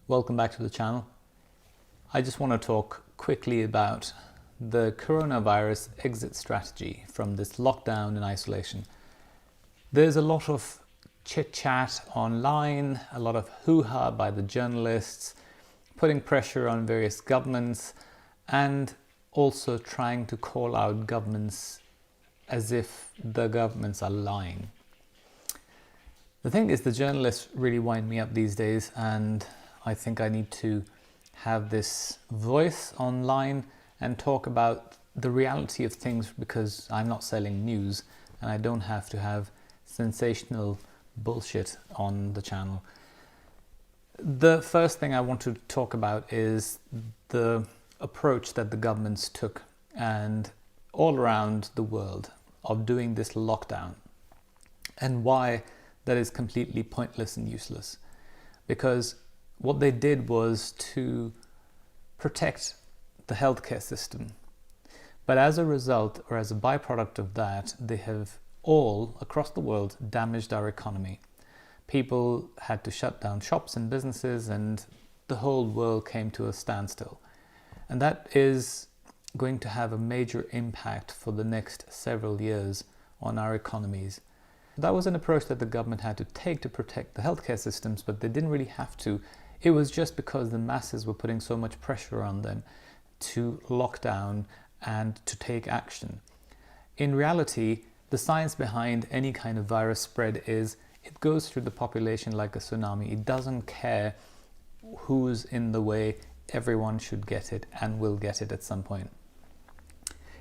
Welcome back to the channel. I just want to talk quickly about the coronavirus exit strategy from this lockdown and isolation. There's a lot of chit-chat online, a lot of hoo-ha by the journalists, putting pressure on various governments and also trying to call out governments as if the governments are lying. The thing is, the journalists really wind me up these days, and I think I need to have this voice online and talk about the reality of things, because I'm not selling news and I don't have to have sensational bullshit on the channel. The first thing I want to talk about is the approach that the governments took and all around the world of doing this lockdown, and why that is completely pointless and useless. Because what they did was to protect the healthcare system. But as a result, or as a byproduct of that, they have all across the world damaged our economy. People had to shut down shops and businesses, and the whole world came to a standstill. And that is going to have a major impact for the next several years on our economies. That was an approach that the government had to take to protect the healthcare systems, but they didn't really have to. It was just because the masses were putting so much pressure on them to lock down and to take action. In reality, the science behind any kind of virus spread is it goes through the population like a tsunami. It doesn't care who's in the way. Everyone should get it and will get it at some point.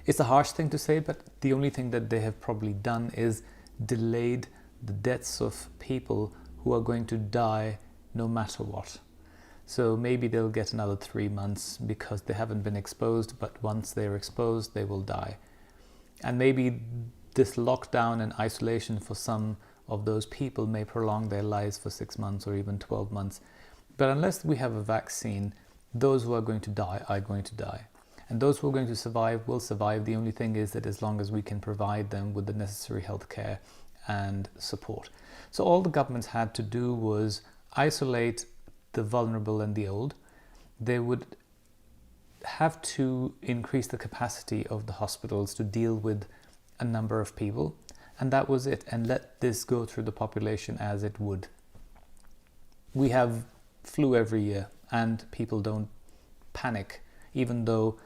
It's a harsh thing to say, but the only thing that they have probably done is delayed the deaths of people who are going to die no matter what. So maybe they'll get another 3 months because they haven't been exposed, but once they're exposed, they will die. And maybe this lockdown and isolation for some of those people may prolong their lives for 6 months or even 12 months. But unless we have a vaccine, those who are going to die are going to die. And those who are going to survive will survive. The only thing is that as long as we can provide them with the necessary healthcare and support. So all the governments had to do was isolate the vulnerable and the old. They would have to increase the capacity of the hospitals to deal with a number of people, and that was it, and let this go through the population as it would. We have flu every year and people don't panic, even though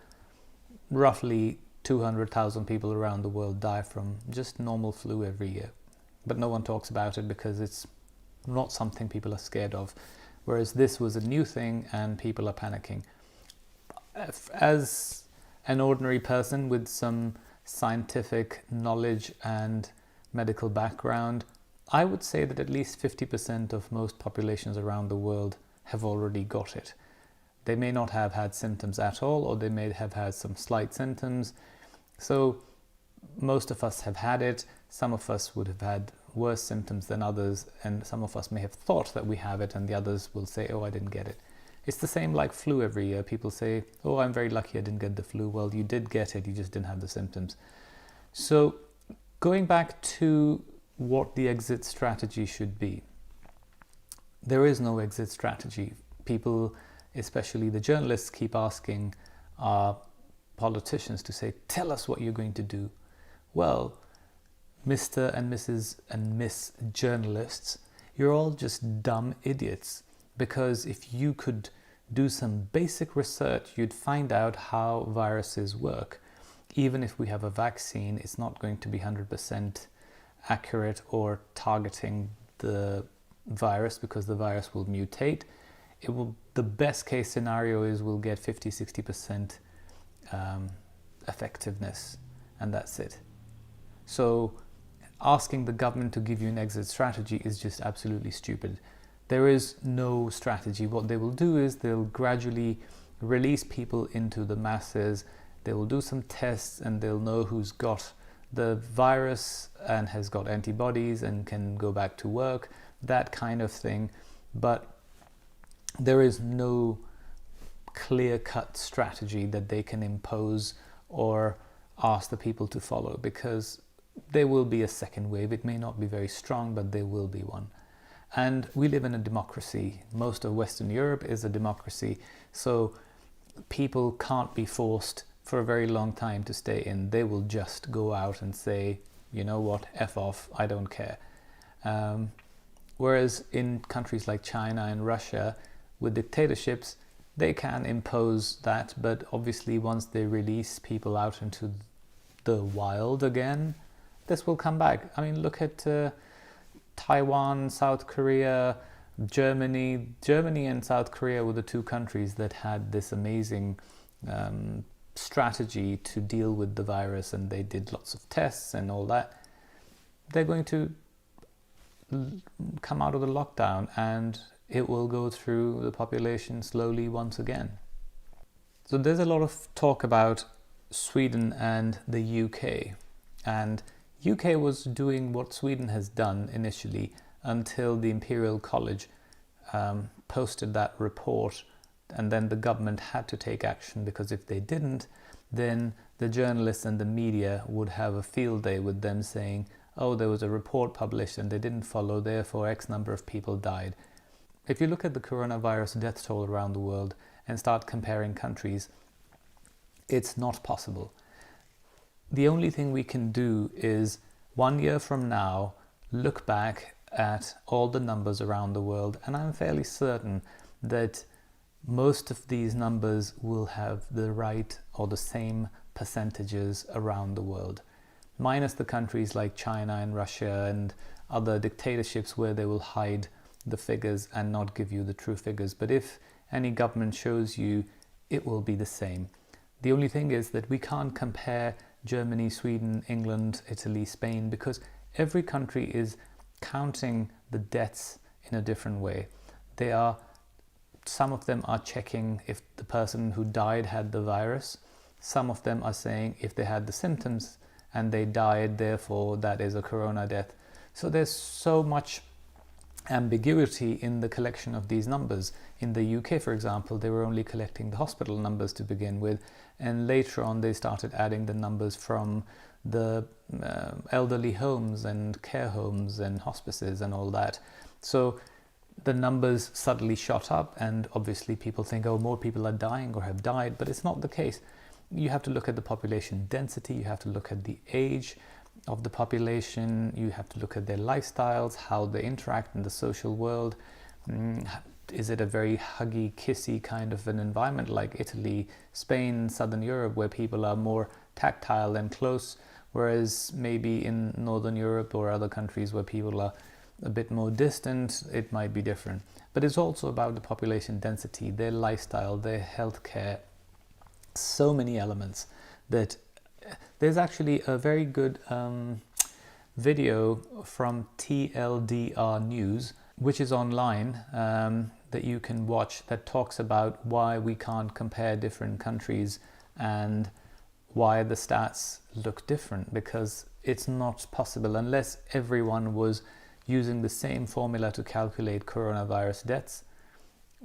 roughly 200,000 people around the world die from just normal flu every year. But no one talks about it because it's not something people are scared of. Whereas this was a new thing and people are panicking. As an ordinary person with some scientific knowledge and medical background, I would say that at least 50% of most populations around the world have already got it. They may not have had symptoms at all, or they may have had some slight symptoms. So most of us have had it. Some of us would have had worse symptoms than others, and some of us may have thought that we have it, and the others will say, oh, I didn't get it. It's the same like flu every year. People say, oh, I'm very lucky I didn't get the flu. Well, you did get it, you just didn't have the symptoms. So going back to what the exit strategy should be, there is no exit strategy. People, especially the journalists, keep asking our politicians to say, tell us what you're going to do. Well, Mr. and Mrs. and Miss journalists, you're all just dumb idiots. Because if you could do some basic research, you'd find out how viruses work. Even if we have a vaccine, it's not going to be 100% accurate or targeting the virus, because the virus will mutate. The best case scenario is we'll get 50-60% effectiveness, and that's it. So asking the government to give you an exit strategy is just absolutely stupid. There is no strategy. What they will do is they'll gradually release people into the masses. They will do some tests and they'll know who's got the virus and has got antibodies and can go back to work, that kind of thing. But there is no clear-cut strategy that they can impose or ask the people to follow, because there will be a second wave. It may not be very strong, but there will be one. And we live in a democracy. Most of Western Europe is a democracy. So people can't be forced for a very long time to stay in. They will just go out and say, you know what, F off, I don't care. Whereas in countries like China and Russia, with dictatorships, they can impose that, but obviously once they release people out into the wild again, this will come back. I mean, look at Taiwan, South Korea, Germany. Germany and South Korea were the two countries that had this amazing strategy to deal with the virus, and they did lots of tests and all that. They're going to come out of the lockdown and it will go through the population slowly once again. So there's a lot of talk about Sweden and the UK, and UK was doing what Sweden has done initially until the Imperial College posted that report, and then the government had to take action, because if they didn't, then the journalists and the media would have a field day with them saying, oh, there was a report published and they didn't follow, therefore X number of people died. If you look at the coronavirus death toll around the world and start comparing countries, it's not possible. The only thing we can do is 1 year from now look back at all the numbers around the world, and I'm fairly certain that most of these numbers will have the right or the same percentages around the world, minus the countries like China and Russia and other dictatorships where they will hide the figures and not give you the true figures. But if any government shows you, it will be the same. The only thing is that we can't compare Germany, Sweden, England, Italy, Spain, because every country is counting the deaths in a different way. Some of them are checking if the person who died had the virus. Some of them are saying if they had the symptoms and they died, therefore that is a corona death. So there's so much ambiguity in the collection of these numbers. In the UK, for example, they were only collecting the hospital numbers to begin with, and later on they started adding the numbers from the elderly homes and care homes and hospices and all that. So the numbers suddenly shot up, and obviously people think, oh, more people are dying or have died, but it's not the case. You have to look at the population density, you have to look at the age of the population, you have to look at their lifestyles, how they interact in the social world. Is it a very huggy, kissy kind of an environment like Italy, Spain, Southern Europe, where people are more tactile and close, whereas maybe in Northern Europe or other countries where people are a bit more distant, it might be different. But it's also about the population density, their lifestyle, their healthcare, so many elements that there's actually a very good video from TLDR News, which is online, that you can watch, that talks about why we can't compare different countries and why the stats look different, because it's not possible unless everyone was using the same formula to calculate coronavirus deaths.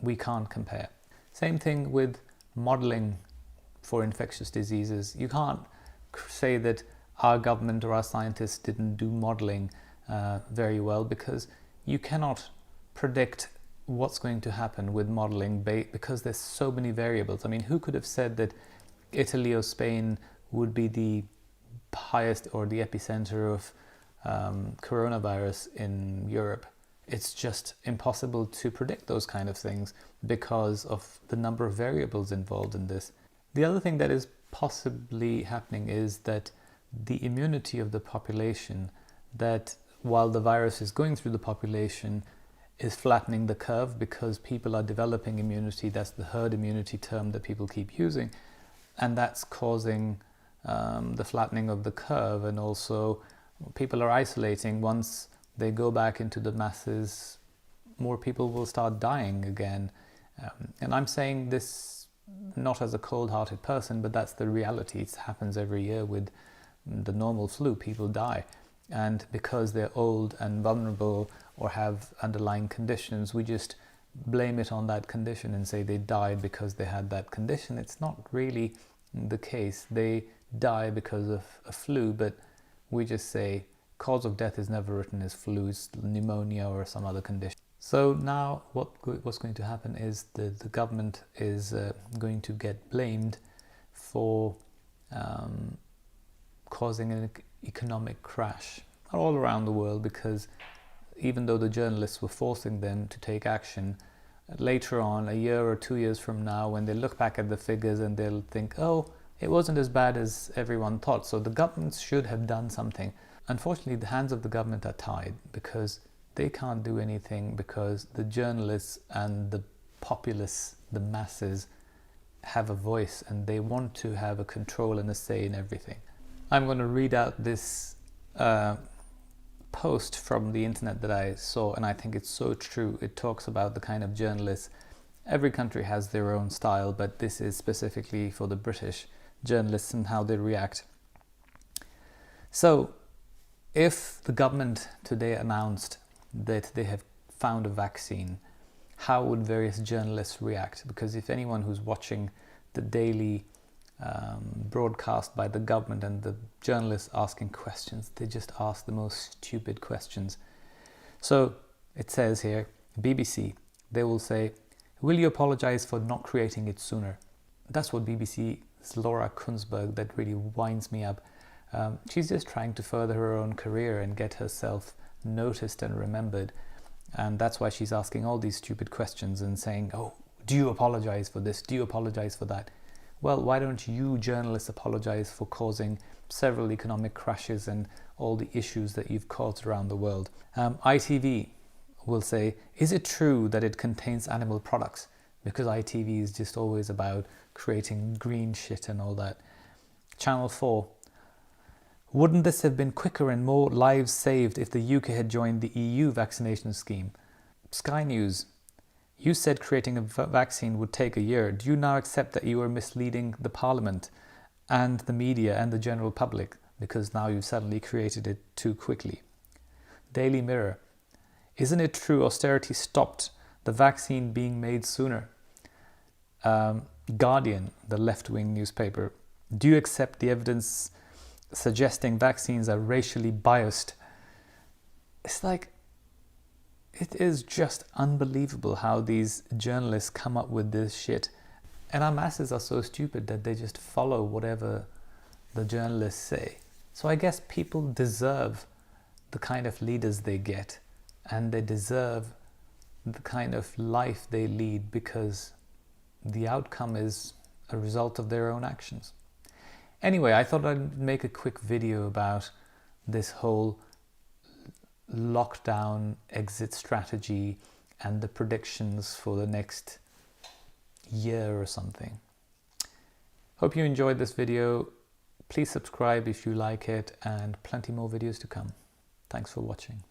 We can't compare. Same thing with modeling for infectious diseases. You can't say that our government or our scientists didn't do modeling very well, because you cannot predict what's going to happen with modeling because there's so many variables. I mean, who could have said that Italy or Spain would be the highest or the epicenter of coronavirus in Europe? It's just impossible to predict those kind of things because of the number of variables involved in this. The other thing that is possibly happening is that the immunity of the population, that while the virus is going through the population, is flattening the curve because people are developing immunity. That's the herd immunity term that people keep using, and that's causing the flattening of the curve, and also people are isolating. Once they go back into the masses, more people will start dying again. And I'm saying this not as a cold-hearted person, but that's the reality. It happens every year with the normal flu. People die, and because they're old and vulnerable or have underlying conditions, we just blame it on that condition and say they died because they had that condition. It's not really the case. They die because of a flu, but we just say cause of death is never written as flu, it's pneumonia or some other condition. So now what's going to happen is the government is going to get blamed for causing an economic crash all around the world, because even though the journalists were forcing them to take action, later on, a year or 2 years from now, when they look back at the figures and they'll think, oh, it wasn't as bad as everyone thought, so the government should have done something. Unfortunately, the hands of the government are tied, because they can't do anything, because the journalists and the populace, the masses, have a voice and they want to have a control and a say in everything. I'm going to read out this post from the internet that I saw, and I think it's so true. It talks about the kind of journalists. Every country has their own style, but this is specifically for the British journalists and how they react. So, if the government today announced that they have found a vaccine, how would various journalists react? Because if anyone who's watching the daily broadcast by the government and the journalists asking questions, they just ask the most stupid questions. So it says here, BBC, they will say, will you apologize for not creating it sooner? That's what BBC's Laura Kuenssberg, that really winds me up. She's just trying to further her own career and get herself noticed and remembered. And that's why she's asking all these stupid questions and saying, oh, do you apologize for this? Do you apologize for that? Well, why don't you journalists apologize for causing several economic crashes and all the issues that you've caused around the world? ITV will say, is it true that it contains animal products? Because ITV is just always about creating green shit and all that. Channel 4, wouldn't this have been quicker and more lives saved if the UK had joined the EU vaccination scheme? Sky News, you said creating a vaccine would take a year. Do you now accept that you are misleading the Parliament and the media and the general public, because now you've suddenly created it too quickly? Daily Mirror, isn't it true austerity stopped the vaccine being made sooner? Guardian, the left-wing newspaper, do you accept the evidence suggesting vaccines are racially biased? It's like, it is just unbelievable how these journalists come up with this shit. And our masses are so stupid that they just follow whatever the journalists say. So I guess people deserve the kind of leaders they get, and they deserve the kind of life they lead, because the outcome is a result of their own actions. Anyway, I thought I'd make a quick video about this whole lockdown exit strategy and the predictions for the next year or something. Hope you enjoyed this video. Please subscribe if you like it, and plenty more videos to come. Thanks for watching.